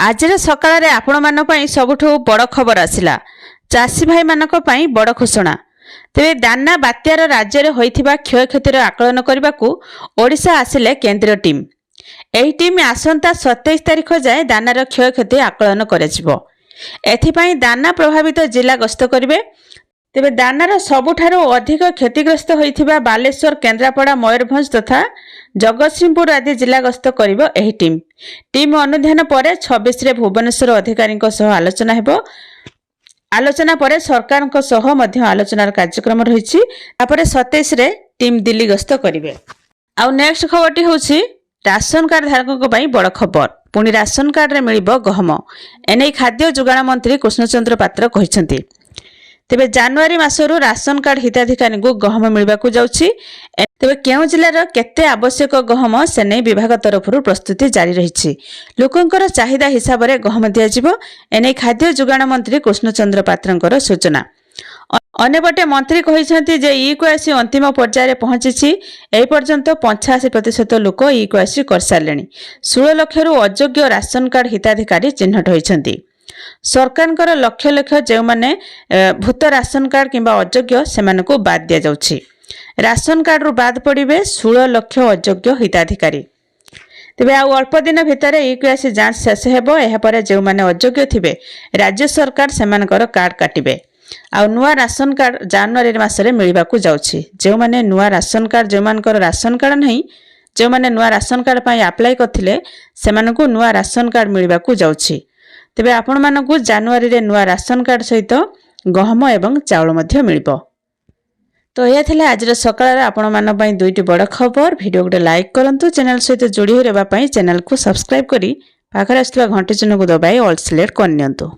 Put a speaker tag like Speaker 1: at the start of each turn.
Speaker 1: आजिर सकाळ आपण सबुठु बड़ खबर आसिला चाषी भाई मानक पई बड़ घोषणा। तेरे दाना बात्यार राज्य में होइथिबा क्षयक्षतिर आकलन करने को ओडिशा आसिले केंद्रीय टीम। एही टीम आसंता 27 तारिख जाए दानार क्षयक्षति आकलन करिजिवो। एथिपाई दाना प्रभावित जिला गस्त करिवे। तेबे दानार सबुठारु अधिक क्षतिग्रस्त होइथिबा बालेश्वर, केन्द्रापड़ा, मयूरभंज तथा जगतसिंहपुर आदि जिला गस्त करिवो एही टीम। टीम अनुध्यान पर 26 रे भुवनेश्वर अधिकारीଙ୍କ सह आलोचना हेबो। आलोचना पर सरकार सह मध्य आलोचनार कार्यक्रम रही। 27 रे टीम दिल्ली गस्त करिवे। आउ नेक्स्ट खबरटी होछि राशन कार्ड धारकों बड़ खबर। पुणी राशन कार्ड रे मिलिबो गहम। एने खाद्य जोगाण मंत्री कृष्णचंद्र पात्र कहिसंती। तेबे जनवरी मासरु राशन कार्ड हिताधिकारी को गहम मिलवा जाउछि। तेबे केउ जिल्लार केते आवश्यक गहम से नै विभाग तरफरु प्रस्तुति जारी रहिछि। लोकंकर चाहिदा हिसाब रे गहम दिया जिवो। एने खाद्य जोगाण मंत्री कृष्णचंद्र पात्रंकर सूचना। अन्यपटे मंत्री कहिसंती जे ई-क्वासी अंतिम पर्याय पहुंची। एही पर्यंत 85% लोक ई-क्वासी कर सारलेनी। 16 लाख रु अयोग्य राशन कार्ड हिताधिकारी चिन्हट होइछंती। सरकार लक्ष लक्ष जो माने भूत राशन कार्ड किंबा अयोग्य सेमान को बाद दिया जाउछि। राशन कार्ड रु बाद पड़िबे 16 लाख अयोग्य हिताधिकारी। तेबे आ अल्प दिन भितर ई-क्वासी जांच शेष हेबो। एहा परे जो माने अयोग्य थिबे राज्य सरकार सेमानकर कार्ड काटिबे। आ नुआ राशन कार्ड जनवरी मासरे मिलवा जाउछि। जो माने नुआ राशन कार्ड जो मानकर राशन कार्ड नहीं, जो माने नुआ राशन कार्ड पई अप्लाई करथिले सेमानकु नुआ राशन कार्ड मिलवा जाउछि। तेबे आपण मानकु जनवरी रे नुआ राशन कार्ड सहित गहम एवं चाउल मध्य मिलिबो। तो यह थिले आजिर सकाळ आपण मान पई दुईटी बड़ खबर। वीडियो को लाइक करंतु, चैनल सहित जोड़ी हो रहबा पई चैनल को सब्सक्राइब करी पाखरे आस्तुवा घंटी चिन्ह को दबाई ऑल सिलेक्ट करनियंतु।